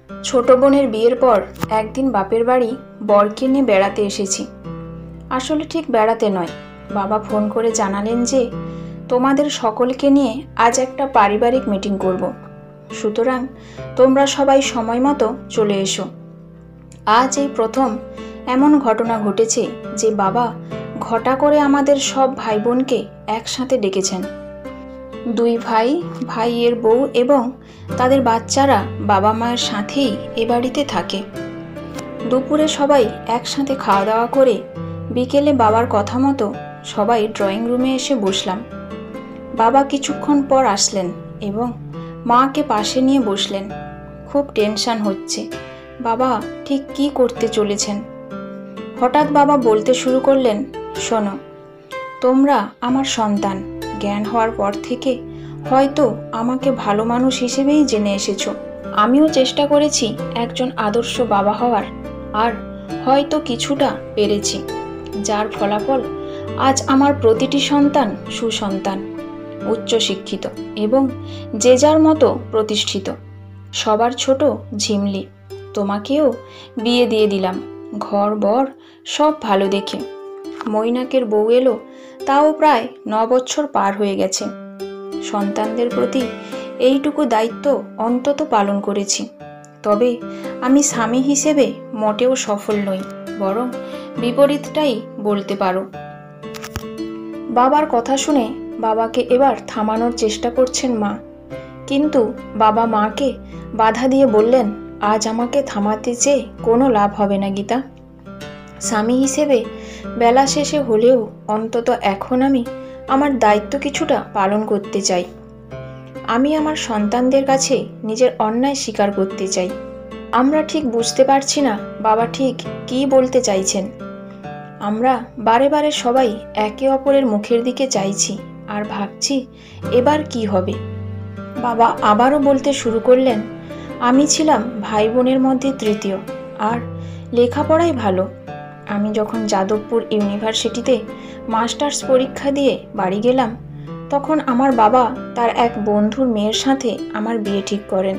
ছোট বোনের বিয়ের পর একদিন বাপের বাড়ি বরকে নিয়ে বেড়াতে এসেছি। আসলে ঠিক বেড়াতে নয়, বাবা ফোন করে জানালেন যে তোমাদের সকলকে নিয়ে আজ একটা পারিবারিক মিটিং করব, সুতরাং তোমরা সবাই সময় মতো চলে এসো। আজ এই প্রথম এমন ঘটনা ঘটেছে যে বাবা ঘটা করে আমাদের সব ভাই বোনকে একসাথে ডেকেছেন। দুই ভাই, ভাইয়ের বউ এবং তাদের বাচ্চারা বাবা মায়ের সাথেই এ বাড়িতে থাকে। দুপুরে সবাই একসাথে খাওয়া দাওয়া করে বিকেলে বাবার কথা মতো সবাই ড্রয়িং রুমে এসে বসলাম। বাবা কিছুক্ষণ পর আসলেন এবং মাকে পাশে নিয়ে বসলেন। খুব টেনশন হচ্ছে, বাবা ঠিক কী করতে চলেছেন। হঠাৎ বাবা বলতে শুরু করলেন, শোনো, তোমরা আমার সন্তান। জ্ঞান হওয়ার পর থেকে হয়তো আমাকে ভালো মানুষ হিসেবেই জেনে এসেছো। আমিও চেষ্টা করেছি একজন আদর্শ বাবা হওয়ার, আর হয়তো কিছুটা পেরেছি, যার ফলাফল আজ আমার প্রতিটি সন্তান সুসন্তান, উচ্চশিক্ষিত এবং যে যার মতো প্রতিষ্ঠিত। সবার ছোট ঝিমলি, তোমাকেও বিয়ে দিয়ে দিলাম, ঘর বর সব ভালো দেখে। মৈনাকের বউ এলো, তাও প্রায় 9 বছর পার হয়ে গেছে। সন্তানদের প্রতি এইটুকু দায়িত্ব অন্তত পালন করেছি। তবে আমি স্বামী হিসেবে মোটেও সফল নই, বরং বিপরীতটাই বলতে পারো। বাবার কথা শুনে বাবাকে এবার থামানোর চেষ্টা করছেন মা, কিন্তু বাবা মাকে বাধা দিয়ে বললেন, আজ আমাকে থামাতে চেয়ে কোনো লাভ হবে না গীতা। স্বামী হিসেবে বেলা শেষে হলেও অন্তত এখন আমি আমার দায়িত্ব কিছুটা পালন করতে চাই। আমি আমার সন্তানদের কাছে নিজের অন্যায় স্বীকার করতে চাই। আমরা ঠিক বুঝতে পারছি না বাবা ঠিক কী বলতে চাইছেন। আমরা বারে বারে সবাই একে অপরের মুখের দিকে চাইছি আর ভাবছি এবার কি হবে। বাবা আবারও বলতে শুরু করলেন, আমি ছিলাম ভাই বোনের মধ্যে তৃতীয়, আর লেখাপড়াই ভালো। আমি যখন যাদবপুর ইউনিভার্সিটিতে মাস্টার্স পরীক্ষা দিয়ে বাড়ি গেলাম, তখন আমার বাবা তার এক বন্ধুর মেয়ের সাথে আমার বিয়ে ঠিক করেন।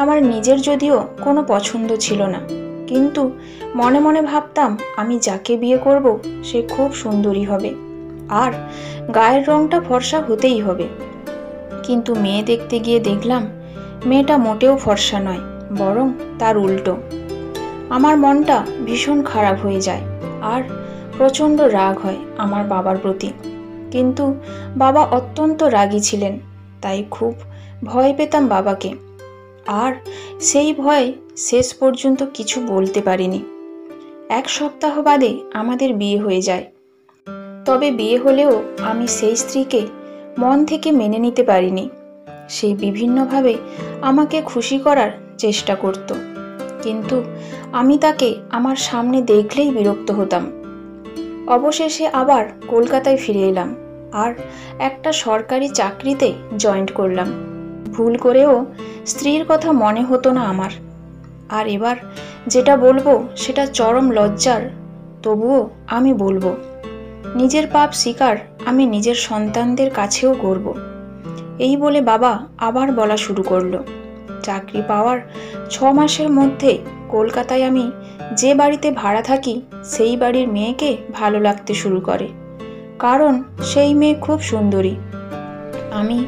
আমার নিজের যদিও কোনো পছন্দ ছিল না, কিন্তু মনে মনে ভাবতাম আমি যাকে বিয়ে করব সে খুব সুন্দরী হবে আর গায়ের রংটা ফর্সা হতেই হবে। কিন্তু মেয়ে দেখতে গিয়ে দেখলাম মেয়েটা মোটেও ফর্সা নয়, বরং তার উল্টো। আমার মনটা ভীষণ খারাপ হয়ে যায় আর প্রচণ্ড রাগ হয় আমার বাবার প্রতি। কিন্তু বাবা অত্যন্ত রাগী ছিলেন, তাই খুব ভয় পেতাম বাবাকে, আর সেই ভয়ে শেষ পর্যন্ত কিছু বলতে পারিনি। 1 সপ্তাহ বাদে আমাদের বিয়ে হয়ে যায়। তবে বিয়ে হলেও আমি সেই স্ত্রীকে মন থেকে মেনে নিতে পারিনি। সে বিভিন্নভাবে আমাকে খুশি করার চেষ্টা করত, কিন্তু আমি তাকে আমার সামনে দেখলেই বিরক্ত হতাম। অবশেষে আবার কলকাতায় ফিরে এলাম আর একটা সরকারি চাকরিতে জয়েন করলাম। ভুল করেও স্ত্রীর কথা মনে হতো না আমার। আর এবার যেটা বলবো সেটা চরম লজ্জার, তবুও আমি বলবো। নিজের পাপ স্বীকার আমি নিজের সন্তানদের কাছেও করব। এই বলে বাবা আবার বলা শুরু করলো, চাকরি পাওয়ার 6 মাসের মধ্যে কলকাতায় আমি যে বাড়িতে ভাড়া থাকি সেই বাড়ির মেয়েকে ভালো লাগতে শুরু করে, কারণ সেই মেয়ে খুব সুন্দরী। আমি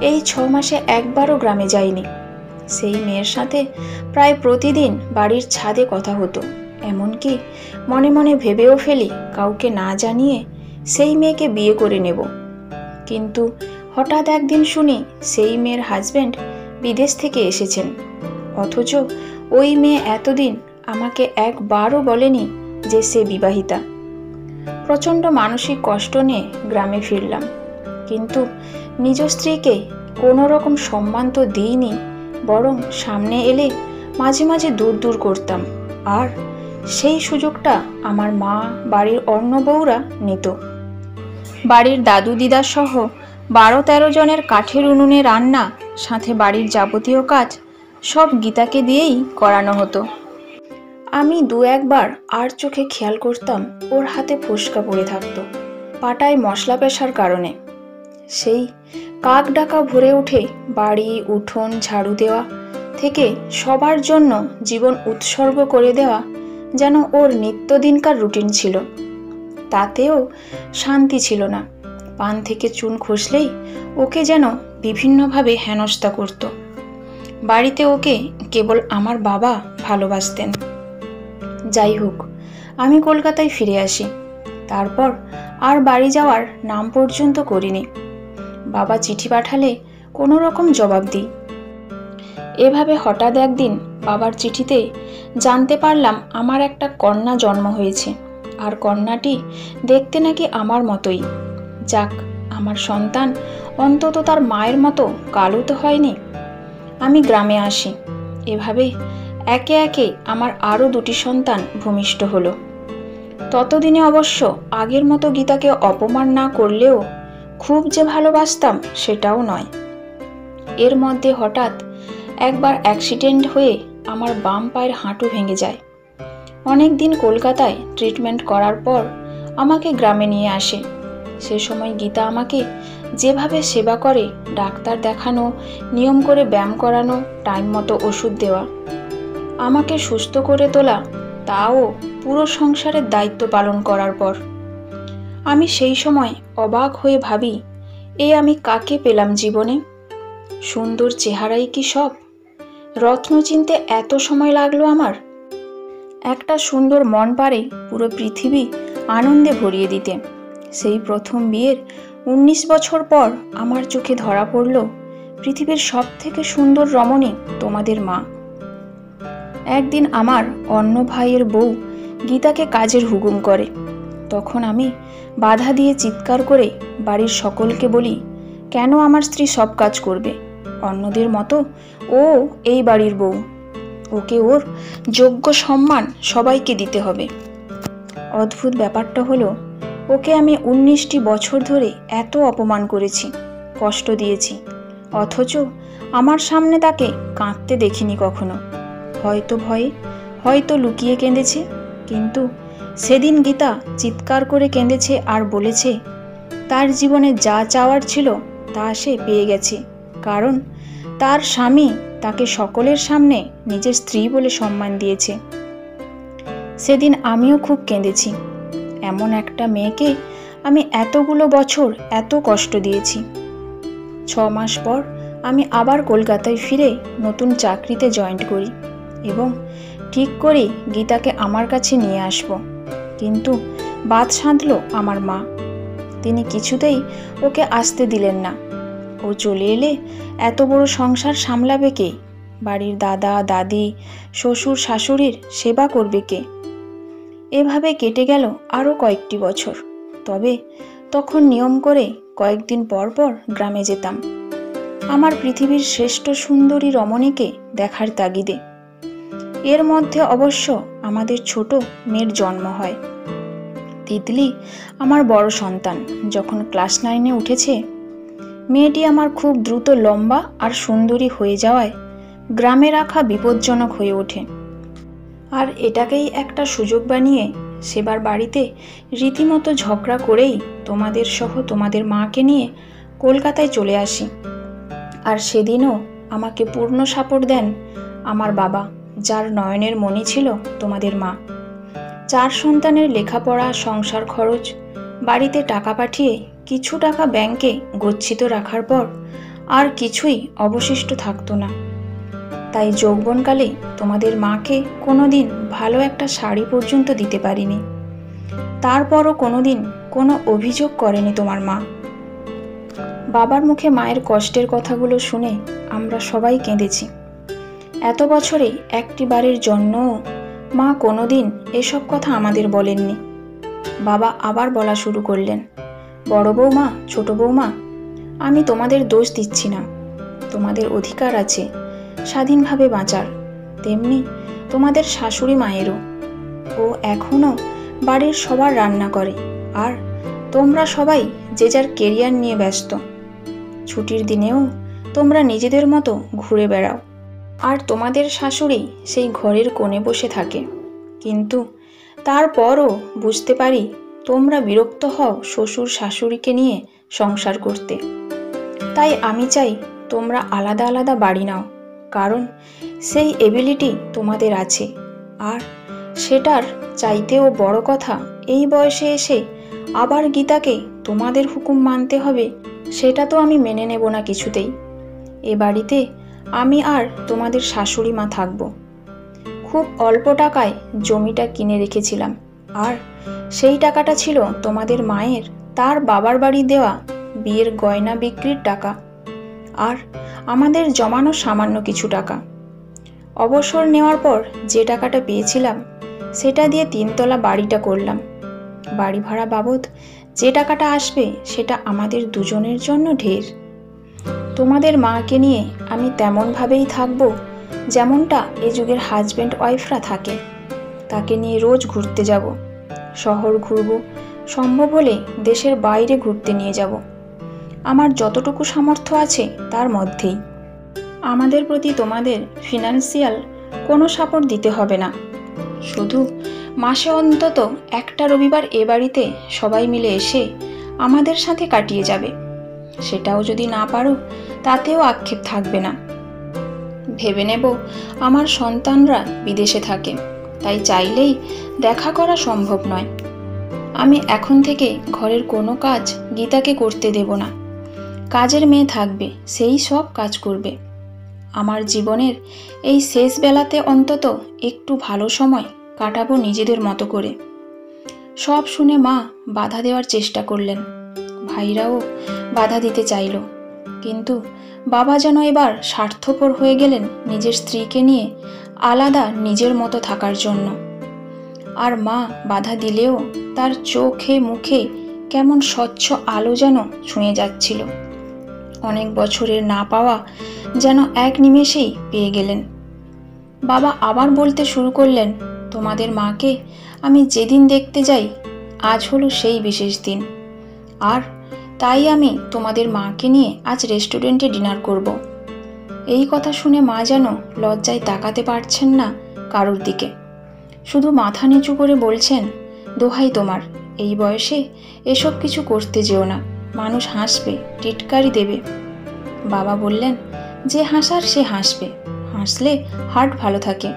এই 6 মাসে একবারও গ্রামে যাইনি। সেই মেয়ের সাথে প্রায় প্রতিদিন বাড়ির ছাদে কথা হতো, এমনকি মনে মনে ভেবেও ফেলি কাউকে না জানিয়ে সেই মেয়েকে বিয়ে করে নেব। কিন্তু হঠাৎ একদিন শুনি সেই মেয়ের হাজব্যান্ড বিদেশ থেকে এসেছেন, অথচ ওই মেয়ে এতদিন আমাকে একবারও বলেনি যে সে বিবাহিতা। প্রচণ্ড মানসিক কষ্ট নিয়ে গ্রামে ফিরলাম, কিন্তু নিজ স্ত্রীকে কোনো রকম সম্মান তো দিইনি, বরং সামনে এলে মাঝে মাঝে দূর দূর করতাম, আর সেই সুযোগটা আমার মা, বাড়ির অন্য বউরা নিত। বাড়ির দাদু দিদা সহ 12-13 জনের কাঠের উনুনে রান্না, সাথে বাড়ির যাবতীয় কাজ সব গীতাকে দিয়েই করানো হতো। আমি 2-1 বার আর চোখে খেয়াল করতাম ওর হাতে ফোস্কা পড়ে থাকতো, পাটায় মশলা পেশার কারণে। সেই কাক ডাকা ভরে উঠে বাড়ি উঠোন ঝাড়ু দেওয়া, থেকে সবার জন্য জীবন উৎসর্গ করে দেওয়া যেন ওর নিত্যদিনকার রুটিন ছিল। তাতেও শান্তি ছিল না। পান থেকে চুন খসলেই ওকে যেন বিভিন্নভাবে হেনস্থা করত। বাড়িতে ওকে কেবল আমার বাবা ভালোবাসতেন। যাই হোক, আমি কলকাতায় ফিরে আসি। তারপর আর বাড়ি যাওয়ার নাম পর্যন্ত করিনি। বাবা চিঠি পাঠালে কোনো রকম জবাব দিই। এভাবে হঠাৎ একদিন বাবার চিঠিতে জানতে পারলাম আমার একটা কন্যা জন্ম হয়েছে, আর কন্যাটি দেখতে নাকি আমার মতোই। যাক, আমার সন্তান অন্তত তার মায়ের মতো কালো তো হয়নি। আমি গ্রামে আসি। এভাবে একে একে আমার আরও 2টি সন্তান ভূমিষ্ঠ হলো। ততদিনে অবশ্য আগের মতো গীতাকে অপমান না করলেও খুব যে ভালোবাসতাম সেটাও নয়। এর মধ্যে হঠাৎ একবার অ্যাক্সিডেন্ট হয়ে আমার বাম পায়ের হাঁটু ভেঙে যায়। অনেক দিন কলকাতায় ট্রিটমেন্ট করার পর আমাকে গ্রামে নিয়ে আসে। সে সময় গীতা আমাকে যেভাবে সেবা করে, ডাক্তার দেখানো, নিয়ম করে ব্যায়াম করানো, টাইম মতো ওষুধ দেওয়া, আমাকে সুস্থ করে তোলা, তাও পুরো সংসারের দায়িত্ব পালন করার পর আমি সেই সময় অবাক হয়ে ভাবি, আমি কাকে পেলাম জীবনে? সুন্দর চেহারাই কি সব? রত্ন চিনতে এত সময় লাগলো আমার? একটা সুন্দর মন পারে পুরো পৃথিবী আনন্দে ভরিয়ে দিতে। সেই প্রথম বিয়ের 19 বছর পর আমার চোখে ধরা পড়ল পৃথিবীর সব থেকে সুন্দর রমণী তোমাদের মা। একদিন আমার অন্য ভাইয়ের বউ গীতাকে কাজের হুকুম করে। তখন আমি বাধা দিয়ে চিৎকার করে বাড়ির সকলকে বলি, কেন আমার স্ত্রী সব কাজ করবে? অন্যদের মতো ও এই বাড়ির বউ, ওকে ওর যোগ্য সম্মান সবাইকে দিতে হবে। অদ্ভুত ব্যাপারটা হলো, ওকে আমি 19টি বছর ধরে এত অপমান করেছি, কষ্ট দিয়েছি, অথচ আমার সামনে তাকে কাঁদতে দেখিনি কখনো। হয়তো ভয়ে, হয়তো লুকিয়ে কেঁদেছে, কিন্তু সেদিন গীতা চিৎকার করে কেঁদেছে আর বলেছে তার জীবনে যা চাওয়ার ছিল তা সে পেয়ে গেছে, কারণ তার স্বামী তাকে সকলের সামনে নিজের স্ত্রী বলে সম্মান দিয়েছে। সেদিন আমিও খুব কেঁদেছি। এমন একটা মেয়েকে আমি এতগুলো বছর এত কষ্ট দিয়েছি। 6 মাস পর আমি আবার কলকাতায় ফিরে নতুন চাকরিতে জয়েন করি এবং ঠিক করি গীতাকে আমার কাছে নিয়ে আসব। কিন্তু বাদ সাধল আমার মা। তিনি কিছুতেই ওকে আসতে দিলেন না। ও চলে এলে এত বড় সংসার সামলাবে কে? বাড়ির দাদা দাদি, শ্বশুর শাশুড়ির সেবা করবে কে? এভাবে কেটে গেল আরও কয়েকটি বছর। তবে তখন নিয়ম করে কয়েকদিন পর পর গ্রামে যেতাম আমার পৃথিবীর শ্রেষ্ঠ সুন্দরী রমণীকে দেখার তাগিদে। এর মধ্যে অবশ্য আমাদের ছোট মেয়ের জন্ম হয়। তিতলি আমার বড় সন্তান যখন ক্লাস 9-এ উঠেছে, মেয়েটি আমার খুব দ্রুত লম্বা আর সুন্দরী হয়ে যাওয়ায় গ্রামে রাখা বিপজ্জনক হয়ে ওঠে। আর এটাকেই একটা সুযোগ বানিয়ে সেবার বাড়িতে রীতিমতো ঝগড়া করেই তোমাদের সহ তোমাদের মাকে নিয়ে কলকাতায় চলে আসি। আর সেদিনও আমাকে পূর্ণ সাপোর্ট দেন আমার বাবা, যার নয়নের মণি ছিল তোমাদের মা। 4 সন্তানের লেখাপড়া, সংসার খরচ, বাড়িতে টাকা পাঠিয়ে কিছু টাকা ব্যাংকে গচ্ছিত রাখার পর আর কিছুই অবশিষ্ট থাকতো না। তাই যৌবনকালে তোমাদের মাকে কোনোদিন ভালো একটা শাড়ি পর্যন্ত দিতে পারিনি। তারপরও কোনোদিন কোনো অভিযোগ করেনি তোমার মা। বাবার মুখে মায়ের কষ্টের কথাগুলো শুনে আমরা সবাই কেঁদেছি। এত বছরে একটি বারের জন্যও মা কোনোদিন এসব কথা আমাদের বলেননি। বাবা আবার বলা শুরু করলেন, বড় বৌমা, ছোট বৌমা, আমি তোমাদের দোষ দিচ্ছি না। তোমাদের অধিকার আছে স্বাধীনভাবে বাঁচার, তেমনি তোমাদের শাশুড়ি মায়েরও। ও এখনও বাড়ির সবার রান্না করে, আর তোমরা সবাই যে যার কেরিয়ার নিয়ে ব্যস্ত। ছুটির দিনেও তোমরা নিজেদের মতো ঘুরে বেড়াও, আর তোমাদের শাশুড়ি সেই ঘরের কোণে বসে থাকে। কিন্তু তারপরও বুঝতে পারি তোমরা বিরক্ত হও শ্বশুর শাশুড়িকে নিয়ে সংসার করতে। তাই আমি চাই তোমরা আলাদা আলাদা বাড়ি নাও, কারণ সেই এবিলিটি তোমাদের আছে। আর সেটার চাইতেও বড় কথা, এই বয়সে এসে আবার গীতাকে তোমাদের হুকুম মানতে হবে, সেটা তো আমি মেনে নেব না কিছুতেই। এ বাড়িতে আমি আর তোমাদের শাশুড়ি মা থাকব। খুব অল্প টাকায় জমিটা কিনে রেখেছিলাম, আর সেই টাকাটা ছিল তোমাদের মায়ের তার বাবার বাড়ি দেওয়া বিয়ের গয়না বিক্রির টাকা, আর আমাদের জমানো সামান্য কিছু টাকা। অবসর নেওয়ার পর যে টাকাটা পেয়েছিলাম সেটা দিয়ে 3 তলা বাড়িটা করলাম। বাড়ি ভাড়া বাবদ যে টাকাটা আসবে সেটা আমাদের দুজনের জন্য ঢের। তোমাদের মাকে নিয়ে আমি তেমনভাবেই থাকবো যেমনটা এ যুগের হাজব্যান্ড ওয়াইফরা থাকে। তাকে নিয়ে রোজ ঘুরতে যাব, শহর ঘুরব, সম্ভব হলে দেশের বাইরে ঘুরতে নিয়ে যাব। আমার যতটুকু সামর্থ্য আছে তার মধ্যেই। আমাদের প্রতি তোমাদের ফিনান্সিয়াল কোনো সাপোর্ট দিতে হবে না। শুধু মাসে অন্তত একটা রবিবার এ বাড়িতে সবাই মিলে এসে আমাদের সাথে কাটিয়ে যাবে। সেটাও যদি না পারো তাতেও আক্ষেপ থাকবে না। ভেবে নেব আমার সন্তানরা বিদেশে থাকে, তাই চাইলেই দেখা করা সম্ভব নয়। আমি এখন থেকে ঘরের কোনো কাজ গীতাকে করতে দেব না। কাজের মেয়ে থাকবে, সেই সব কাজ করবে। আমার জীবনের এই শেষ বেলাতে অন্তত একটু ভালো সময় কাটাবো নিজেদের মতো করে। সব শুনে মা বাধা দেওয়ার চেষ্টা করলেন, ভাইরাও বাধা দিতে চাইল, কিন্তু বাবা যেন এবার স্বার্থপর হয়ে গেলেন নিজের স্ত্রীকে নিয়ে আলাদা নিজের মতো থাকার জন্য। আর মা বাধা দিলেও তার চোখে মুখে কেমন স্বচ্ছ আলো যেন ছুঁয়ে যাচ্ছিল। অনেক বছরের না পাওয়া যেন এক নিমেষেই পেয়ে গেলেন। বাবা আবার বলতে শুরু করলেন, তোমাদের মাকে আমি যেদিন দেখতে যাই আজ হলো সেই বিশেষ দিন, আর তাই আমি তোমাদের মাকে নিয়ে আজ রেস্টুরেন্টে ডিনার করব। এই কথা শুনে মা যেন লজ্জায় তাকাতে পারছেন না কারোর দিকে, শুধু মাথা নিচু করে বলছেন, দোহাই তোমার, এই বয়সে এসব কিছু করতে যেও না, মানুষ হাসবে, টিটকারি দেবে। বাবা বললেন, যে হাসার সে হাসবে, হাসলে হার্ট ভালো থাকে।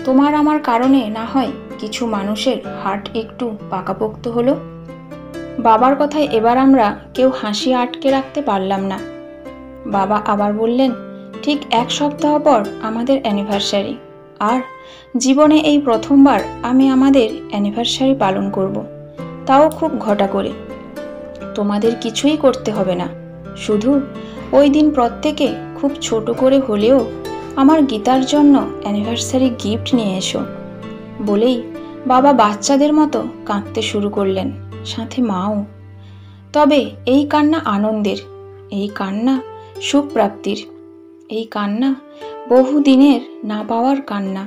তোমার আমার কারণে না হয় কিছু মানুষের হার্ট একটু পাকাপোক্ত হলো। বাবার কথায় এবার আমরা কেউ হাসি আটকে রাখতে পারলাম না। বাবা আবার বললেন, ঠিক 1 সপ্তাহ পর আমাদের অ্যানিভার্সারি, আর জীবনে এই প্রথমবার আমি আমাদের অ্যানিভার্সারি পালন করব, তাও খুব ঘটা করে। তোমাদের কিছুই করতে হবে না, শুধু ওই দিন প্রত্যেকে খুব ছোট করে হলেও আমার গীতার জন্য অ্যানিভার্সারি গিফট নিয়ে এসো। বলেই বাবা বাচ্চাদের মতো কাঁদতে শুরু করলেন, সাথে মাও। তবে এই কান্না আনন্দের, এই কান্না সুখ প্রাপ্তির, এই কান্না বহুদিনের না পাওয়ার কান্না।